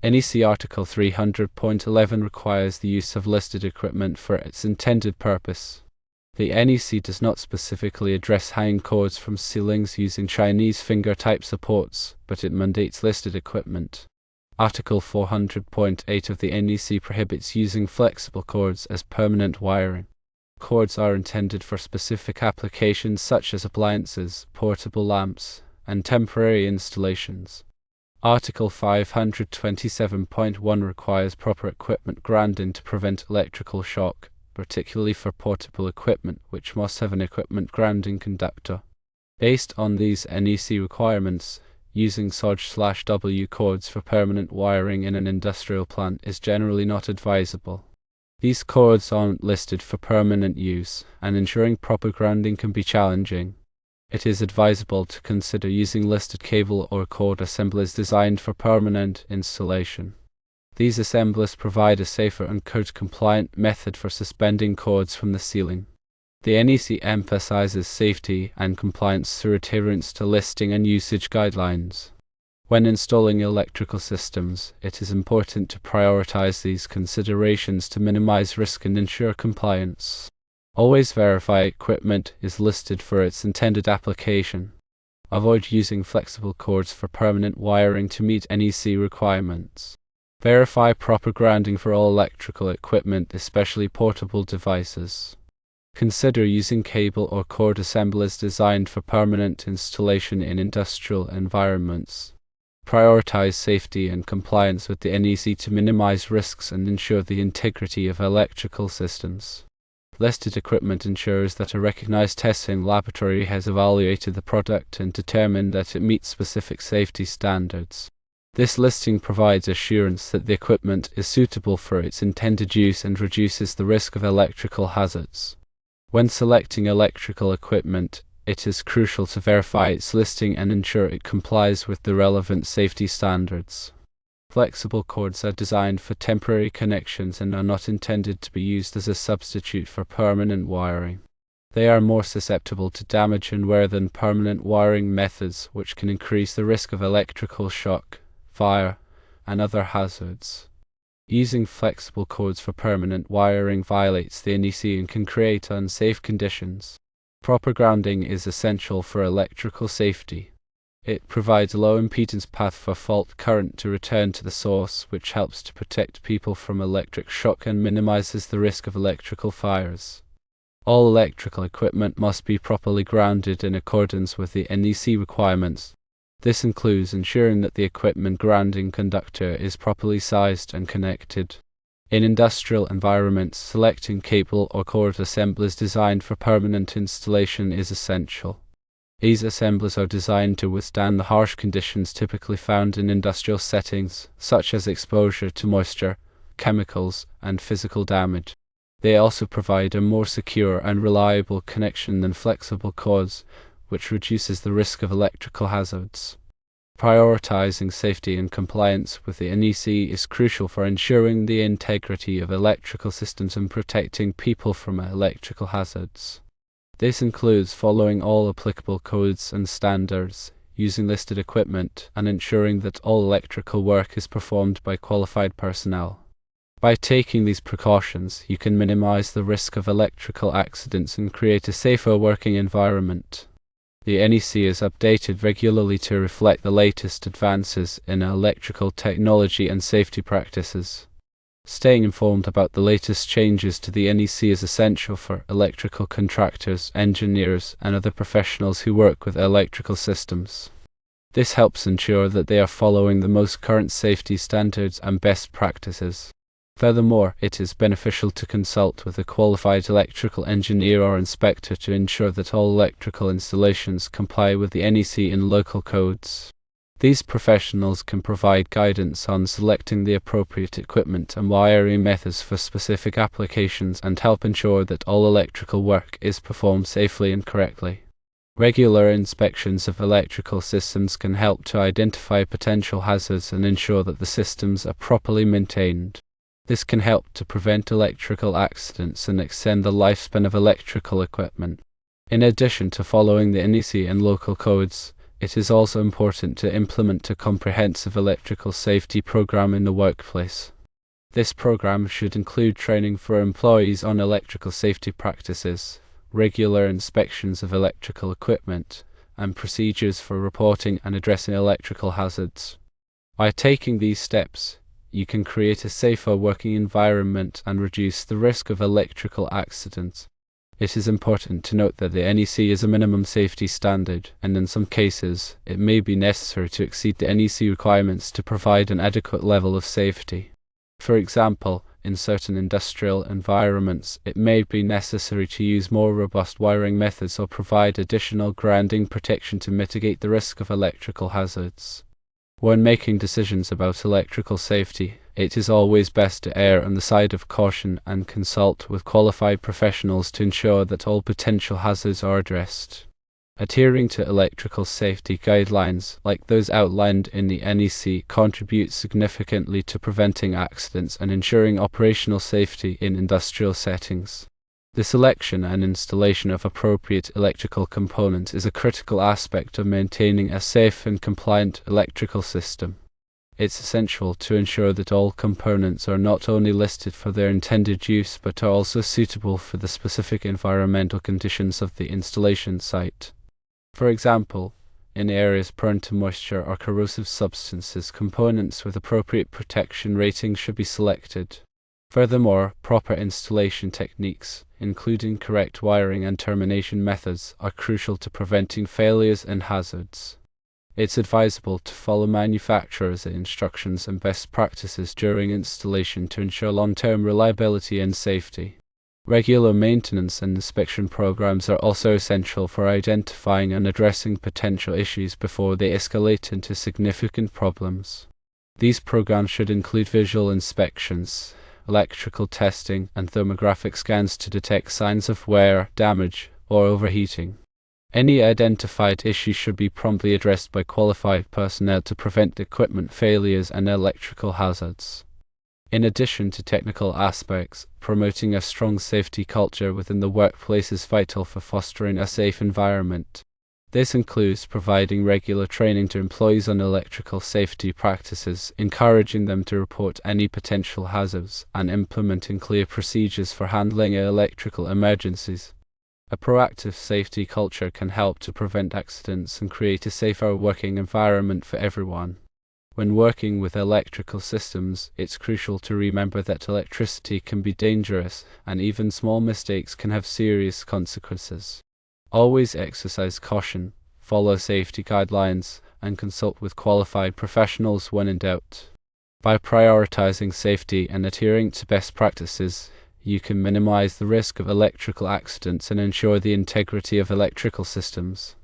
NEC Article 300.11 requires the use of listed equipment for its intended purpose. The NEC does not specifically address hanging cords from ceilings using Chinese finger-type supports, but it mandates listed equipment. Article 400.8 of the NEC prohibits using flexible cords as permanent wiring. Cords are intended for specific applications such as appliances, portable lamps, and temporary installations. Article 527.1 requires proper equipment grounding to prevent electrical shock, particularly for portable equipment, which must have an equipment grounding conductor. Based on these NEC requirements, using SOG/W cords for permanent wiring in an industrial plant is generally not advisable. These cords aren't listed for permanent use, and ensuring proper grounding can be challenging. It is advisable to consider using listed cable or cord assemblies designed for permanent installation. These assemblies provide a safer and code-compliant method for suspending cords from the ceiling. The NEC emphasizes safety and compliance through adherence to listing and usage guidelines. When installing electrical systems, it is important to prioritize these considerations to minimize risk and ensure compliance. Always verify equipment is listed for its intended application. Avoid using flexible cords for permanent wiring to meet NEC requirements. Verify proper grounding for all electrical equipment, especially portable devices. Consider using cable or cord assemblies designed for permanent installation in industrial environments. Prioritize safety and compliance with the NEC to minimize risks and ensure the integrity of electrical systems. Listed equipment ensures that a recognized testing laboratory has evaluated the product and determined that it meets specific safety standards. This listing provides assurance that the equipment is suitable for its intended use and reduces the risk of electrical hazards. When selecting electrical equipment, it is crucial to verify its listing and ensure it complies with the relevant safety standards. Flexible cords are designed for temporary connections and are not intended to be used as a substitute for permanent wiring. They are more susceptible to damage and wear than permanent wiring methods, which can increase the risk of electrical shock, fire, and other hazards. Using flexible cords for permanent wiring violates the NEC and can create unsafe conditions. Proper grounding is essential for electrical safety. It provides a low impedance path for fault current to return to the source, which helps to protect people from electric shock and minimizes the risk of electrical fires. All electrical equipment must be properly grounded in accordance with the NEC requirements. This includes ensuring that the equipment grounding conductor is properly sized and connected. In industrial environments, selecting cable or cord assemblies designed for permanent installation is essential. These assemblies are designed to withstand the harsh conditions typically found in industrial settings, such as exposure to moisture, chemicals, and physical damage. They also provide a more secure and reliable connection than flexible cords, which reduces the risk of electrical hazards. Prioritizing safety and compliance with the NEC is crucial for ensuring the integrity of electrical systems and protecting people from electrical hazards. This includes following all applicable codes and standards, using listed equipment, and ensuring that all electrical work is performed by qualified personnel. By taking these precautions, you can minimize the risk of electrical accidents and create a safer working environment. The NEC is updated regularly to reflect the latest advances in electrical technology and safety practices. Staying informed about the latest changes to the NEC is essential for electrical contractors, engineers, and other professionals who work with electrical systems. This helps ensure that they are following the most current safety standards and best practices. Furthermore, it is beneficial to consult with a qualified electrical engineer or inspector to ensure that all electrical installations comply with the NEC and local codes. These professionals can provide guidance on selecting the appropriate equipment and wiring methods for specific applications and help ensure that all electrical work is performed safely and correctly. Regular inspections of electrical systems can help to identify potential hazards and ensure that the systems are properly maintained. This can help to prevent electrical accidents and extend the lifespan of electrical equipment. In addition to following the NEC and local codes, It is also important to implement a comprehensive electrical safety program in the workplace. This program should include training for employees on electrical safety practices, regular inspections of electrical equipment, and procedures for reporting and addressing electrical hazards. By taking these steps, you can create a safer working environment and reduce the risk of electrical accidents. It is important to note that the NEC is a minimum safety standard, and in some cases, it may be necessary to exceed the NEC requirements to provide an adequate level of safety. For example, in certain industrial environments, it may be necessary to use more robust wiring methods or provide additional grounding protection to mitigate the risk of electrical hazards. When making decisions about electrical safety, it is always best to err on the side of caution and consult with qualified professionals to ensure that all potential hazards are addressed. Adhering to electrical safety guidelines, like those outlined in the NEC, contributes significantly to preventing accidents and ensuring operational safety in industrial settings. The selection and installation of appropriate electrical components is a critical aspect of maintaining a safe and compliant electrical system. It's essential to ensure that all components are not only listed for their intended use but are also suitable for the specific environmental conditions of the installation site. For example, in areas prone to moisture or corrosive substances, components with appropriate protection ratings should be selected. Furthermore, proper installation techniques, including correct wiring and termination methods, are crucial to preventing failures and hazards. It's advisable to follow manufacturers' instructions and best practices during installation to ensure long-term reliability and safety. Regular maintenance and inspection programs are also essential for identifying and addressing potential issues before they escalate into significant problems. These programs should include visual inspections, electrical testing, and thermographic scans to detect signs of wear, damage, or overheating. Any identified issues should be promptly addressed by qualified personnel to prevent equipment failures and electrical hazards. In addition to technical aspects, promoting a strong safety culture within the workplace is vital for fostering a safe environment. This includes providing regular training to employees on electrical safety practices, encouraging them to report any potential hazards, and implementing clear procedures for handling electrical emergencies. A proactive safety culture can help to prevent accidents and create a safer working environment for everyone. When working with electrical systems, it's crucial to remember that electricity can be dangerous, and even small mistakes can have serious consequences. Always exercise caution, follow safety guidelines, and consult with qualified professionals when in doubt. By prioritizing safety and adhering to best practices, you can minimize the risk of electrical accidents and ensure the integrity of electrical systems.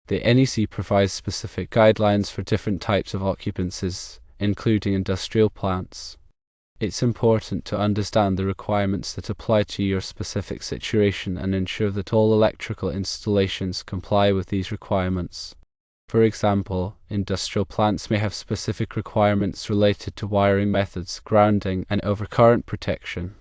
The NEC provides specific guidelines for different types of occupancies, including industrial plants. It's important to understand the requirements that apply to your specific situation and ensure that all electrical installations comply with these requirements. For example, industrial plants may have specific requirements related to wiring methods, grounding, and overcurrent protection.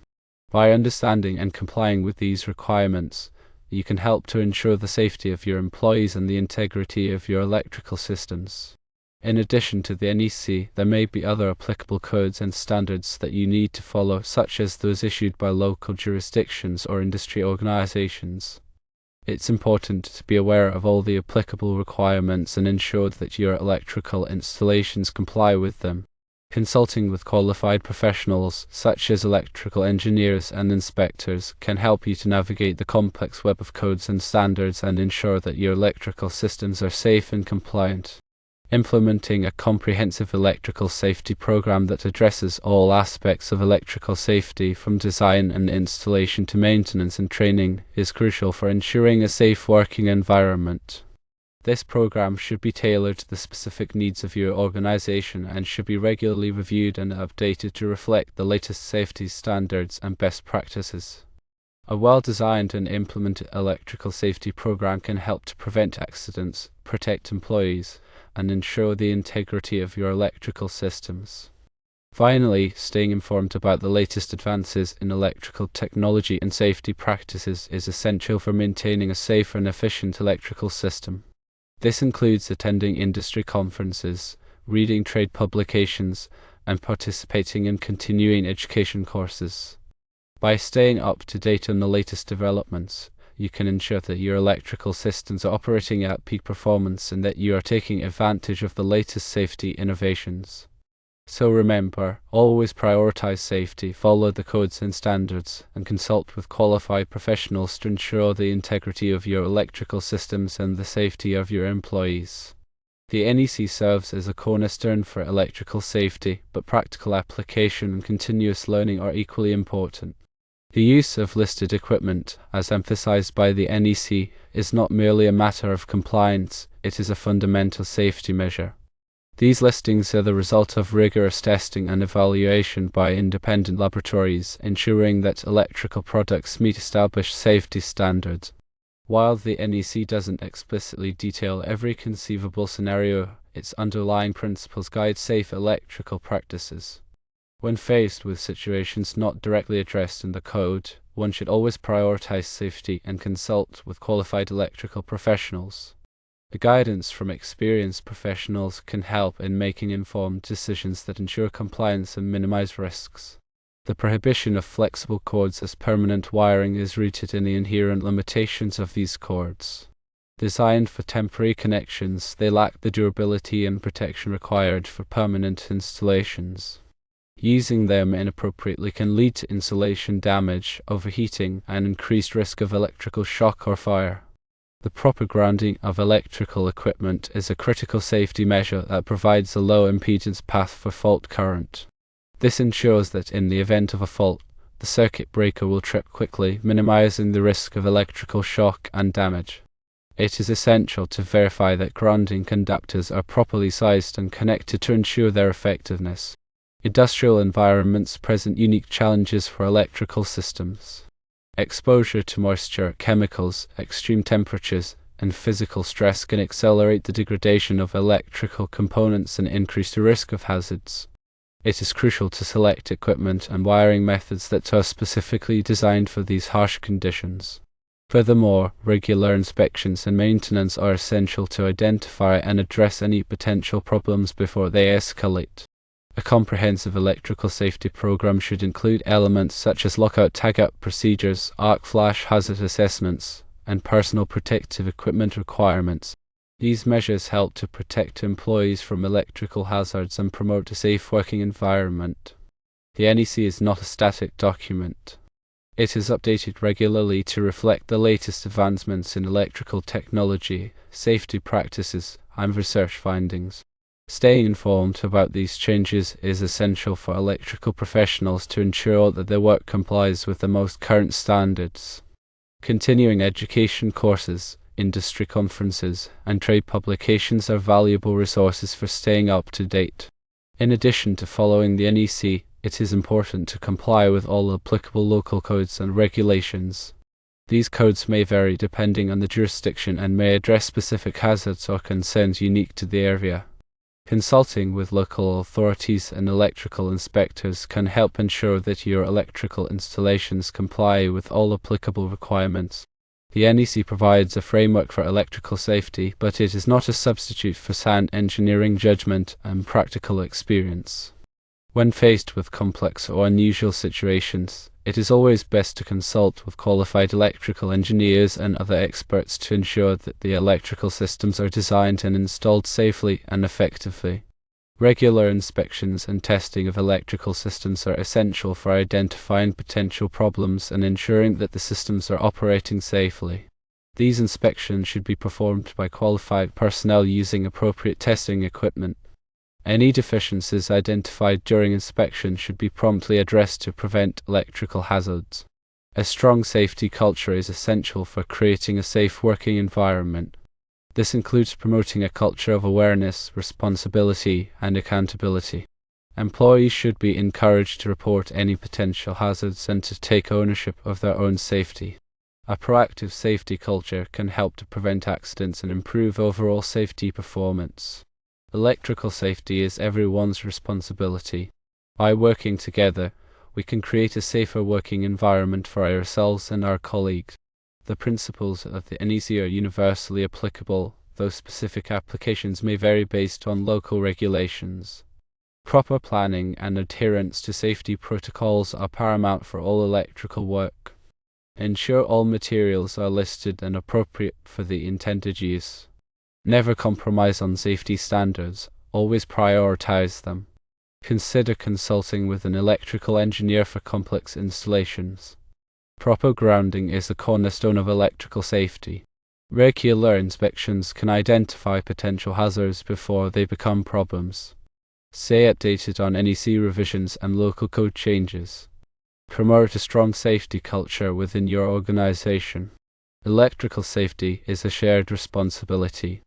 By understanding and complying with these requirements, you can help to ensure the safety of your employees and the integrity of your electrical systems. In addition to the NEC, there may be other applicable codes and standards that you need to follow, such as those issued by local jurisdictions or industry organizations. It's important to be aware of all the applicable requirements and ensure that your electrical installations comply with them. Consulting with qualified professionals, such as electrical engineers and inspectors, can help you to navigate the complex web of codes and standards and ensure that your electrical systems are safe and compliant. Implementing a comprehensive electrical safety program that addresses all aspects of electrical safety, from design and installation to maintenance and training, is crucial for ensuring a safe working environment. This program should be tailored to the specific needs of your organization and should be regularly reviewed and updated to reflect the latest safety standards and best practices. A well-designed and implemented electrical safety program can help to prevent accidents, protect employees, and ensure the integrity of your electrical systems. Finally, staying informed about the latest advances in electrical technology and safety practices is essential for maintaining a safe and efficient electrical system. This includes attending industry conferences, reading trade publications, and participating in continuing education courses. By staying up to date on the latest developments, you can ensure that your electrical systems are operating at peak performance and that you are taking advantage of the latest safety innovations. So remember, always prioritize safety, follow the codes and standards, and consult with qualified professionals to ensure the integrity of your electrical systems and the safety of your employees. The NEC serves as a cornerstone for electrical safety, but practical application and continuous learning are equally important. The use of listed equipment, as emphasized by the NEC, is not merely a matter of compliance, it is a fundamental safety measure. These listings are the result of rigorous testing and evaluation by independent laboratories, ensuring that electrical products meet established safety standards. While the NEC doesn't explicitly detail every conceivable scenario, its underlying principles guide safe electrical practices. When faced with situations not directly addressed in the code, one should always prioritize safety and consult with qualified electrical professionals. The guidance from experienced professionals can help in making informed decisions that ensure compliance and minimize risks. The prohibition of flexible cords as permanent wiring is rooted in the inherent limitations of these cords. Designed for temporary connections, they lack the durability and protection required for permanent installations. Using them inappropriately can lead to insulation damage, overheating, and increased risk of electrical shock or fire. The proper grounding of electrical equipment is a critical safety measure that provides a low impedance path for fault current. This ensures that in the event of a fault, the circuit breaker will trip quickly, minimizing the risk of electrical shock and damage. It is essential to verify that grounding conductors are properly sized and connected to ensure their effectiveness. Industrial environments present unique challenges for electrical systems. Exposure to moisture, chemicals, extreme temperatures, and physical stress can accelerate the degradation of electrical components and increase the risk of hazards. It is crucial to select equipment and wiring methods that are specifically designed for these harsh conditions. Furthermore, regular inspections and maintenance are essential to identify and address any potential problems before they escalate. A comprehensive electrical safety program should include elements such as lockout-tagout procedures, arc flash hazard assessments, and personal protective equipment requirements. These measures help to protect employees from electrical hazards and promote a safe working environment. The NEC is not a static document. It is updated regularly to reflect the latest advancements in electrical technology, safety practices, and research findings. Staying informed about these changes is essential for electrical professionals to ensure that their work complies with the most current standards. Continuing education courses, industry conferences, and trade publications are valuable resources for staying up to date. In addition to following the NEC, it is important to comply with all applicable local codes and regulations. These codes may vary depending on the jurisdiction and may address specific hazards or concerns unique to the area. Consulting with local authorities and electrical inspectors can help ensure that your electrical installations comply with all applicable requirements. The NEC provides a framework for electrical safety, but it is not a substitute for sound engineering judgment and practical experience. When faced with complex or unusual situations, it is always best to consult with qualified electrical engineers and other experts to ensure that the electrical systems are designed and installed safely and effectively. Regular inspections and testing of electrical systems are essential for identifying potential problems and ensuring that the systems are operating safely. These inspections should be performed by qualified personnel using appropriate testing equipment. Any deficiencies identified during inspection should be promptly addressed to prevent electrical hazards. A strong safety culture is essential for creating a safe working environment. This includes promoting a culture of awareness, responsibility, and accountability. Employees should be encouraged to report any potential hazards and to take ownership of their own safety. A proactive safety culture can help to prevent accidents and improve overall safety performance. Electrical safety is everyone's responsibility. By working together, we can create a safer working environment for ourselves and our colleagues. The principles of the NEC are universally applicable. though specific applications may vary based on local regulations. Proper planning and adherence to safety protocols are paramount for all electrical work. Ensure all materials are listed and appropriate for the intended use. Never compromise on safety standards, always prioritize them. Consider consulting with an electrical engineer for complex installations. Proper grounding is the cornerstone of electrical safety. Regular inspections can identify potential hazards before they become problems. Stay updated on NEC revisions and local code changes. Promote a strong safety culture within your organization. Electrical safety is a shared responsibility.